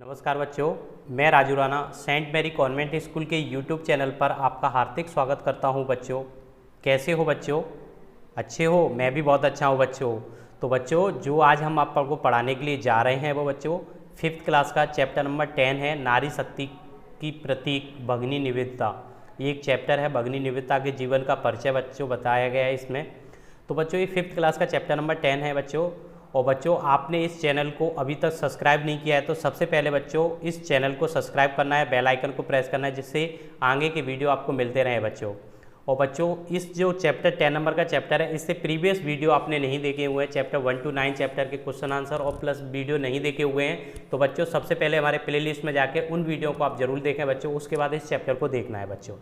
नमस्कार बच्चों, मैं Raju Rana Saint Mary Convent School के यूट्यूब चैनल पर आपका हार्दिक स्वागत करता हूं। बच्चों कैसे हो बच्चों? अच्छे हो? मैं भी बहुत अच्छा हूं बच्चों। तो बच्चों जो आज हम आपको पढ़ाने के लिए जा रहे हैं वो बच्चों 5th क्लास का चैप्टर नंबर 10 है, नारी शक्ति की प्रतीक भगिनी निवेदिता। ये एक चैप्टर है, भगिनी निवेदिता के जीवन का परिचय बच्चों बताया गया है इसमें। तो बच्चों ये 5th क्लास का चैप्टर नंबर 10 है बच्चों। और बच्चों आपने इस चैनल को अभी तक सब्सक्राइब नहीं किया है तो सबसे पहले बच्चों इस चैनल को सब्सक्राइब करना है, बेल आइकन को प्रेस करना है, जिससे आगे के वीडियो आपको मिलते रहे बच्चों। और बच्चों इस जो चैप्टर 10 नंबर का चैप्टर है, इससे प्रीवियस वीडियो आपने नहीं देखे हुए हैं, चैप्टर 1 to 9 चैप्टर के क्वेश्चन आंसर और प्लस वीडियो नहीं देखे हुए हैं, तो बच्चों सबसे पहले हमारे प्लेलिस्ट में जाके उन वीडियो को आप जरूर देखें बच्चों। उसके बाद इस चैप्टर को देखना है बच्चों।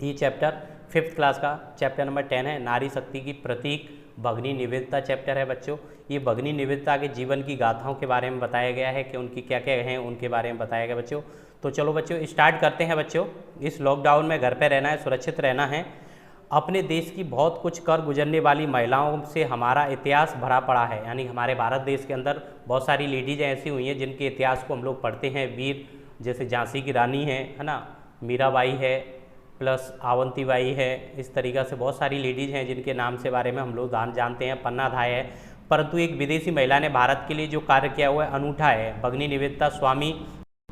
ये चैप्टर 5th क्लास का चैप्टर नंबर 10 है, नारी शक्ति की प्रतीक भगिनी निवेदिता चैप्टर है बच्चों। ये भगिनी निवेदिता के जीवन की गाथाओं के बारे में बताया गया है कि उनकी क्या क्या हैं, उनके बारे में बताया गया बच्चों। तो चलो बच्चों स्टार्ट करते हैं बच्चों। इस लॉकडाउन में घर पे रहना है, सुरक्षित रहना है। अपने देश की बहुत कुछ कर गुजरने वाली महिलाओं से हमारा इतिहास भरा पड़ा है, यानी हमारे भारत देश के अंदर बहुत सारी लेडीज ऐसी हुई हैं जिनके इतिहास को हम लोग पढ़ते हैं। वीर जैसे झांसी की रानी है ना, मीराबाई है, प्लस आवंतीबाई है। इस तरीक़ा से बहुत सारी लेडीज़ हैं जिनके नाम से बारे में हम लोग जानते हैं। पन्नाधाय है। परंतु एक विदेशी महिला ने भारत के लिए जो कार्य किया हुआ है अनूठा है। भगिनी निवेदिता स्वामी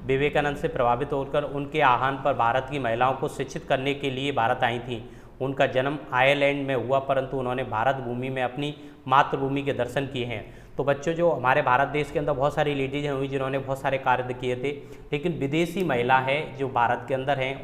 विवेकानंद से प्रभावित होकर उनके आह्वान पर भारत की महिलाओं को शिक्षित करने के लिए भारत आई थी। उनका जन्म आयरलैंड में हुआ, परंतु उन्होंने भारत भूमि में अपनी मातृभूमि के दर्शन किए हैं। तो बच्चों जो हमारे भारत देश के अंदर बहुत सारी लेडीज हुई जिन्होंने बहुत सारे कार्य किए थे, लेकिन विदेशी महिला है जो भारत के अंदर हैं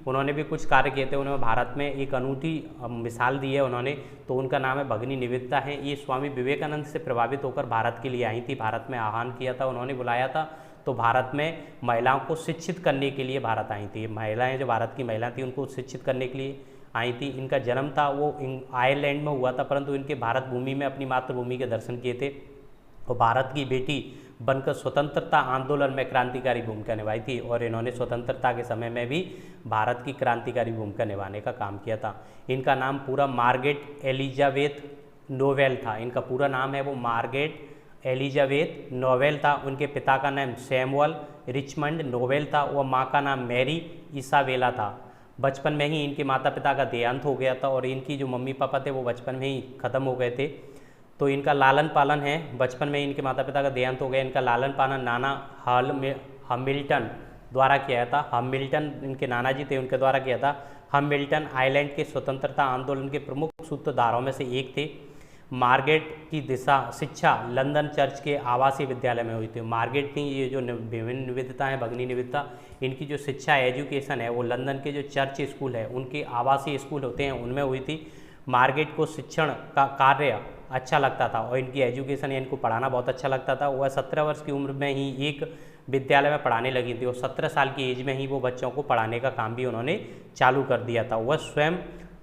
उन्होंने भी कुछ कार्य किए थे। उन्होंने भारत में एक अनूठी मिसाल दी है उन्होंने, तो उनका नाम है भगिनी निवेदिता है। ये स्वामी विवेकानंद से प्रभावित होकर भारत के लिए आई थी। भारत में आह्वान किया था, उन्होंने बुलाया था, तो भारत में महिलाओं को शिक्षित करने के लिए भारत आई थी। महिलाएँ जो भारत की महिला थी उनको शिक्षित करने के लिए आई थी। इनका जन्म था वो आयरलैंड में हुआ था, परंतु इनके भारत भूमि में अपनी मातृभूमि के दर्शन किए थे और भारत की बेटी बनकर स्वतंत्रता आंदोलन में क्रांतिकारी भूमिका निभाई थी। और इन्होंने स्वतंत्रता के समय में भी भारत की क्रांतिकारी भूमिका निभाने का काम किया था। इनका नाम पूरा मार्गरेट एलिजाबेथ नोवेल था। इनका पूरा नाम है वो मार्गरेट एलिजाबेथ नोवेल था। उनके पिता का नाम सैमुअल रिचमंड नोवेल था और माँ का नाम मैरी इसाबेला था। बचपन में ही इनके माता पिता का देहांत हो गया था और इनकी जो मम्मी पापा थे वो बचपन में ही ख़त्म हो गए थे। तो इनका लालन पालन है, बचपन में इनके माता पिता का देहांत हो गया। इनका लालन पालन नाना हैमिल्टन द्वारा किया था। हैमिल्टन इनके नाना जी थे, उनके द्वारा किया था। हैमिल्टन आयरलैंड के स्वतंत्रता आंदोलन के प्रमुख सूत्रधारों में से एक थे। मार्गरेट की शिक्षा लंदन चर्च के आवासीय विद्यालय में हुई थी। मार्गरेट की ये जो विभिन्न निवेदिता है, भगिनी निवेदिता, इनकी जो शिक्षा एजुकेशन है वो लंदन के जो चर्च स्कूल है उनके आवासीय स्कूल होते हैं उनमें हुई थी। मार्गरेट को शिक्षण का कार्य अच्छा लगता था और इनकी एजुकेशन या इनको पढ़ाना बहुत अच्छा लगता था। वह 17 वर्ष की उम्र में ही एक विद्यालय में पढ़ाने लगी थी और 17 साल की एज में ही वो बच्चों को पढ़ाने का काम भी उन्होंने चालू कर दिया था। वह स्वयं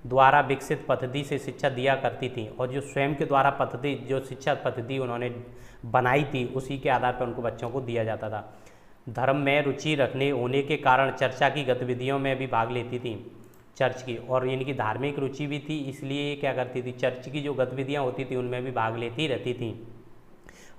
द्वारा विकसित पद्धति से शिक्षा दिया करती थी और जो स्वयं के द्वारा पद्धति जो शिक्षा पद्धति उन्होंने बनाई थी उसी के आधार पर उनको बच्चों को दिया जाता था। धर्म में रुचि रखने होने के कारण चर्चा की गतिविधियों में भी भाग लेती थी चर्च की, और इनकी धार्मिक रुचि भी थी, इसलिए ये क्या करती थी चर्च की जो गतिविधियाँ होती थी उनमें भी भाग लेती रहती थी।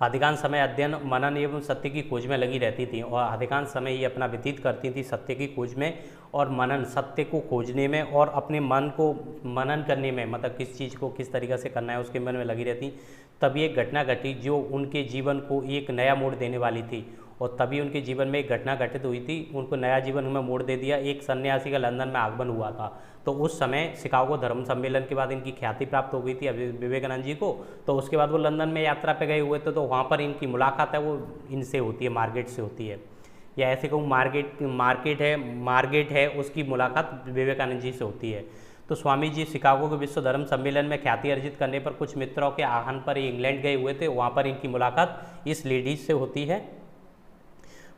अधिकांश समय अध्ययन मनन एवं सत्य की खोज में लगी रहती थी और अधिकांश समय ये अपना व्यतीत करती थी सत्य की खोज में और मनन, सत्य को खोजने में और अपने मन को मनन करने में, मतलब किस चीज़ को किस तरीक़े से करना है उसके मन में लगी रहती। तभी एक घटना घटी जो उनके जीवन को एक नया मोड़ देने वाली थी और तभी उनके जीवन में एक घटना घटित हुई थी, उनको नया जीवन में मोड़ दे दिया। एक सन्यासी का लंदन में आगमन हुआ था, तो उस समय शिकागो धर्म सम्मेलन के बाद इनकी ख्याति प्राप्त हो गई थी विवेकानंद जी को। तो उसके बाद वो लंदन में यात्रा पे गए हुए थे, तो वहाँ पर इनकी मुलाकात है वो इनसे होती है, मार्गरेट से होती है, या ऐसे कहूँ मार्गरेट है उसकी मुलाकात विवेकानंद जी से होती है। तो स्वामी जी शिकागो के विश्व धर्म सम्मेलन में ख्याति अर्जित करने पर कुछ मित्रों के आह्वान पर इंग्लैंड गए हुए थे, वहाँ पर इनकी मुलाकात इस लेडीज से होती है।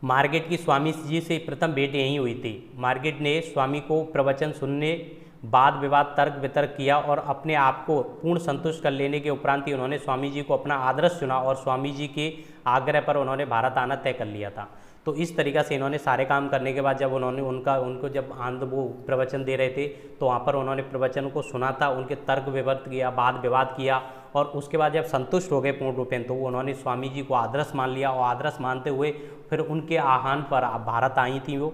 मार्गरेट की स्वामी जी से प्रथम भेंट यहीं हुई थी। मार्गरेट ने स्वामी को प्रवचन सुनने, वाद विवाद तर्क वितर्क किया और अपने आप को पूर्ण संतुष्ट कर लेने के उपरांत ही उन्होंने स्वामी जी को अपना आदर्श चुना और स्वामी जी के आग्रह पर उन्होंने भारत आना तय कर लिया था। तो इस तरीक़ा से इन्होंने सारे काम करने के बाद जब उन्होंने उनको जब वो प्रवचन दे रहे थे तो वहाँ पर उन्होंने प्रवचन को सुना था, उनके तर्क विवर्त किया, वाद विवाद किया, और उसके बाद जब संतुष्ट हो गए पूर्ण रूपेण तो उन्होंने स्वामी जी को आदर्श मान लिया, और आदर्श मानते हुए फिर उनके आह्वान पर भारत आई थी। वो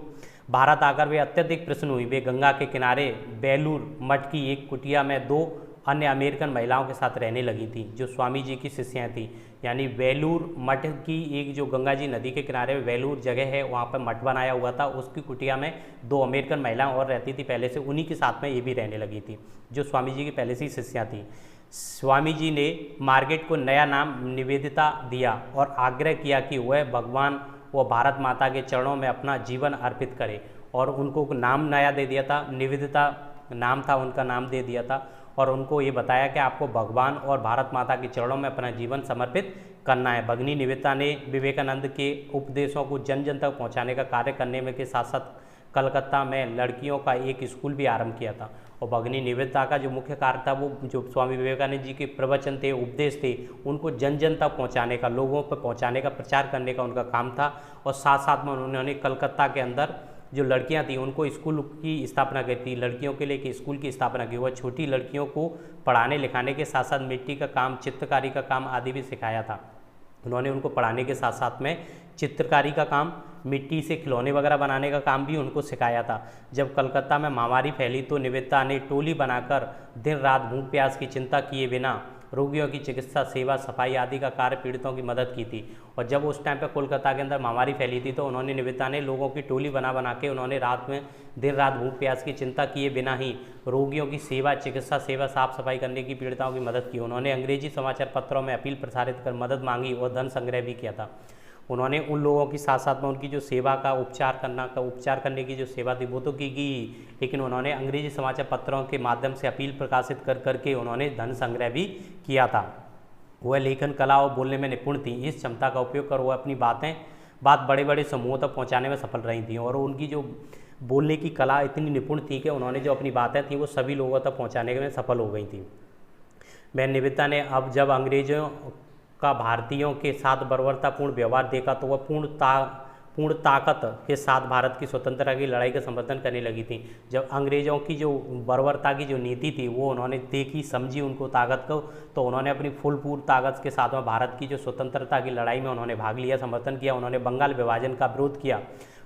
भारत आकर वे अत्यधिक प्रसन्न हुई। वे गंगा के किनारे बेलूर मठ की एक कुटिया में 2 अन्य अमेरिकन महिलाओं के साथ रहने लगी थी जो स्वामी जी की शिष्याएँ थीं। यानी वेलूर मठ की एक जो गंगा जी नदी के किनारे वेलूर जगह है वहाँ पर मठ बनाया हुआ था, उसकी कुटिया में 2 अमेरिकन महिलाएं और रहती थी पहले से, उन्हीं के साथ में ये भी रहने लगी थी जो स्वामी जी की पहले से ही शिष्या थी। स्वामी जी ने मार्गरेट को नया नाम निवेदिता दिया और आग्रह किया कि वह भगवान व भारत माता के चरणों में अपना जीवन अर्पित करे, और उनको नाम नया दे दिया था, निवेदिता नाम था उनका, नाम दे दिया था, और उनको ये बताया कि आपको भगवान और भारत माता के चरणों में अपना जीवन समर्पित करना है। भगिनी निवेदिता ने विवेकानंद के उपदेशों को जन जन तक पहुँचाने का कार्य करने में के साथ साथ कलकत्ता में लड़कियों का एक स्कूल भी आरंभ किया था। और भगिनी निवेदिता का जो मुख्य कार्य था वो जो स्वामी विवेकानंद जी के प्रवचन थे, उपदेश थे, उनको जन जन तक पहुँचाने का, लोगों पर पहुँचाने का, प्रचार करने का उनका काम था। और साथ साथ में उन्होंने कलकत्ता के अंदर जो लड़कियां थीं उनको स्कूल की स्थापना की थी, लड़कियों के लिए एक स्कूल की स्थापना की। वह छोटी लड़कियों को पढ़ाने लिखाने के साथ साथ मिट्टी का काम, चित्रकारी का काम आदि भी सिखाया था। उन्होंने उनको पढ़ाने के साथ साथ में चित्रकारी का काम, मिट्टी से खिलौने वगैरह बनाने का काम भी उनको सिखाया था। जब कलकत्ता में महामारी फैली तो निवेदिता ने टोली बनाकर दिन रात भूख प्यास की चिंता किए बिना रोगियों की चिकित्सा, सेवा, सफाई आदि का कार्य, पीड़ितों की मदद की थी। और जब उस टाइम पे कोलकाता के अंदर महामारी फैली थी तो उन्होंने निवेदिता ने लोगों की टोली बना के उन्होंने रात में दिन रात भूख प्यास की चिंता किए बिना ही रोगियों की सेवा, चिकित्सा सेवा, साफ सफाई करने की, पीड़िताओं की मदद की। उन्होंने अंग्रेजी समाचार पत्रों में अपील प्रसारित कर मदद मांगी और धन संग्रह भी किया था। उन्होंने उन लोगों की साथ साथ में उनकी जो सेवा का उपचार करने की जो सेवा थी वो तो की, लेकिन उन्होंने अंग्रेजी समाचार पत्रों के माध्यम से अपील प्रकाशित करके उन्होंने धन संग्रह भी किया था। वह लेखन कला और बोलने में निपुण थी। इस क्षमता का उपयोग कर वह अपनी बात बड़े बड़े समूहों तक पहुँचाने में सफल रही थी, और उनकी जो बोलने की कला इतनी निपुण थी कि उन्होंने जो अपनी बातें थी वो सभी लोगों तक पहुँचाने में सफल हो गई थी। मैं निवेदिता ने अब जब अंग्रेजों का भारतीयों के साथ बर्बरतापूर्ण व्यवहार देखा तो वह पूर्ण ताकत के साथ भारत की स्वतंत्रता की लड़ाई का समर्थन करने लगी थी। जब अंग्रेज़ों की जो बर्बरता की जो नीति थी वो उन्होंने देखी, समझी उनको ताकत को, तो उन्होंने अपनी पूर्ण ताकत के साथ में भारत की जो स्वतंत्रता की लड़ाई में उन्होंने भाग लिया, समर्थन किया। उन्होंने बंगाल विभाजन का विरोध किया।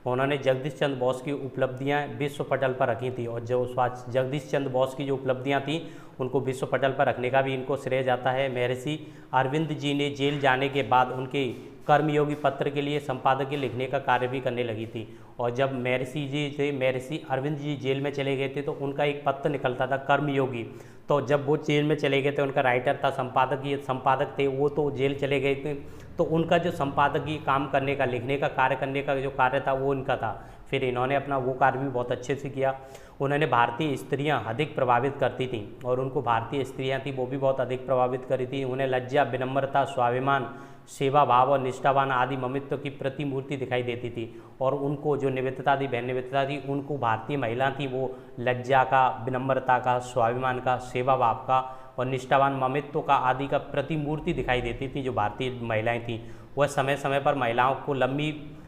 उन्होंने जगदीश चंद्र बोस की उपलब्धियां विश्व पटल पर रखी थी, और जो जगदीश चंद्र बोस की जो उपलब्धियां थी उनको विश्व पटल पर रखने का भी इनको श्रेय जाता है। महर्षि अरविंद जी ने जेल जाने के बाद उनके कर्मयोगी पत्र के लिए संपादकीय लिखने का कार्य भी करने लगी थी। और जब महर्षि अरविंद जी जेल में चले गए थे तो उनका एक पत्र निकलता था कर्मयोगी, तो जब वो जेल में चले गए थे उनका राइटर था, संपादक थे, वो तो जेल चले गए थे, तो उनका जो संपादकीय काम करने का, लिखने का कार्य करने का जो कार्य था वो इनका था। फिर इन्होंने अपना वो कार्य भी बहुत अच्छे से किया। उन्होंने भारतीय स्त्रियां अधिक प्रभावित करती थीं, और उनको भारतीय स्त्रियां थी वो भी बहुत अधिक प्रभावित करी थी। उन्हें लज्जा, विनम्रता, स्वाभिमान, सेवा भाव और निष्ठावान आदि ममित्व की प्रतिमूर्ति दिखाई देती थी। और उनको जो निवेदिता थी, बहन निवेदिता थी, उनको भारतीय महिला थी वो लज्जा का, विनम्रता का, स्वाभिमान का, सेवा भाव का और निष्ठावान ममित्व का आदि का प्रतिमूर्ति दिखाई देती थी। जो भारतीय महिलाएं थीं वह समय समय पर महिलाओं को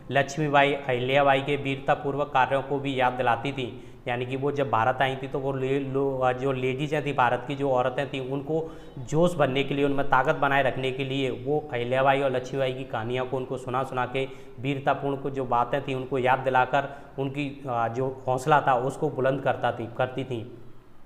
लक्ष्मीबाई, अहिल्याबाई के वीरतापूर्वक कार्यों को भी याद दिलाती थी। यानी कि वो जब भारत आई थी तो वो जो लेडीज़ें थी, भारत की जो औरतें थीं, उनको जोश भरने के लिए, उनमें ताकत बनाए रखने के लिए वो अहिल्याबाई और लक्ष्मीबाई की कहानियों को उनको सुना के वीरतापूर्ण को जो बातें थी उनको याद दिलाकर उनकी जो हौसला था उसको बुलंद करती थी।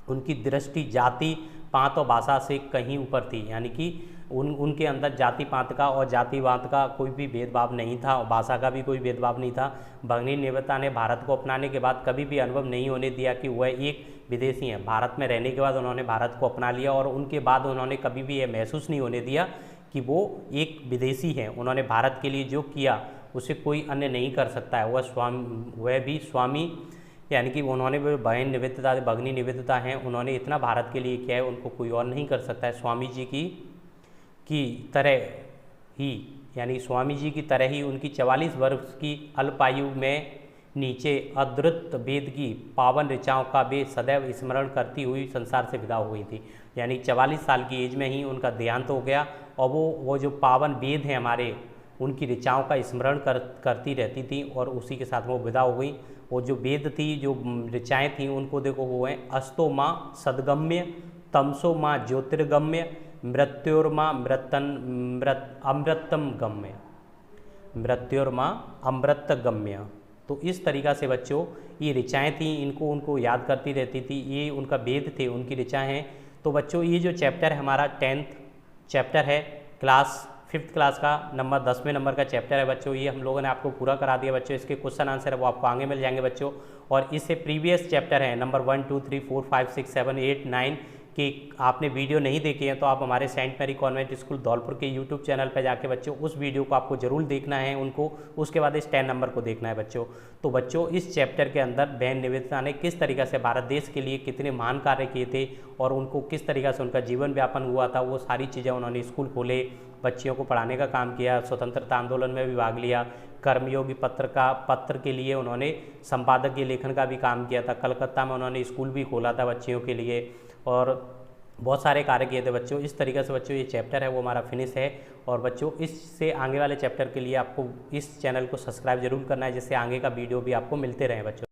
उनकी दृष्टि जाति, पात और भाषा से कहीं ऊपर थी। यानी कि उनके अंदर जाति पात का और जातिवाद का कोई भी भेदभाव नहीं था, और भाषा का भी कोई भेदभाव नहीं था। भगिनी निवेदिता ने भारत को अपनाने के बाद कभी भी अनुभव नहीं होने दिया कि वह एक विदेशी हैं। भारत में रहने के बाद उन्होंने भारत को अपना लिया, और उनके बाद उन्होंने कभी भी यह महसूस नहीं होने दिया कि वो एक विदेशी हैं। उन्होंने भारत के लिए जो किया उसे कोई अन्य नहीं कर सकता है। वह भी स्वामी, यानी कि उन्होंने भगिनी निवेदिता हैं, उन्होंने इतना भारत के लिए किया है, उनको कोई और नहीं कर सकता है। स्वामी जी की तरह ही, यानी स्वामी जी की तरह ही उनकी 44 वर्ष की अल्पायु में नीचे अद्भुत वेद की पावन ऋचाओं का वे सदैव स्मरण करती हुई संसार से विदा हो गई थी। यानी 44 साल की एज में ही उनका देहांत हो गया, और वो जो पावन वेद हैं हमारे उनकी ऋचाओं का स्मरण करती रहती थी और उसी के साथ वो विदा हो गई। और जो वेद थी, जो ऋचाएँ थी, उनको देखो वो हैं अस्तो माँ सदगम्य, तमसो माँ ज्योतिर्गम्य, मृत्योर्मा अमृतम गम्य, मृत्योर्मा अमृत गम्य। तो इस तरीक़ा से बच्चों ये ऋचाएँ थी, उनको याद करती रहती थी, ये उनका वेद थे, उनकी ऋचाएँ हैं। तो बच्चों ये जो चैप्टर है हमारा 10th चैप्टर है, क्लास 5th क्लास का 10वें नंबर का चैप्टर है बच्चों, ये हम लोगों ने आपको पूरा करा दिया बच्चों। इसके क्वेश्चन आंसर है वो आपको आगे मिल जाएंगे बच्चों। और इससे प्रीवियस चैप्टर है नंबर 1 2 3 4 5 6 7 8 9 कि आपने वीडियो नहीं देखी है तो आप हमारे Saint Mary Convent School Dholpur के यूट्यूब चैनल पर जाके बच्चों उस वीडियो को आपको ज़रूर देखना है उनको, उसके बाद इस 10 नंबर को देखना है बच्चों। तो बच्चों इस चैप्टर के अंदर बहन निवेदिता ने किस तरीक़े से भारत देश के लिए कितने महान कार्य किए थे और उनको किस तरीक़े से उनका जीवन व्यापन हुआ था, वो सारी चीज़ें उन्होंने स्कूल खोले, बच्चियों को पढ़ाने का काम किया, स्वतंत्रता आंदोलन में भी भाग लिया, कर्मयोगी पत्र के लिए उन्होंने संपादकीय लेखन का भी काम किया था, कलकत्ता में उन्होंने स्कूल भी खोला था बच्चियों के लिए और बहुत सारे कार्य किए थे बच्चों। इस तरीके से बच्चों ये चैप्टर है वो हमारा फिनिश है। और बच्चों इससे आगे वाले चैप्टर के लिए आपको इस चैनल को सब्सक्राइब जरूर करना है जिससे आगे का वीडियो भी आपको मिलते रहे बच्चों।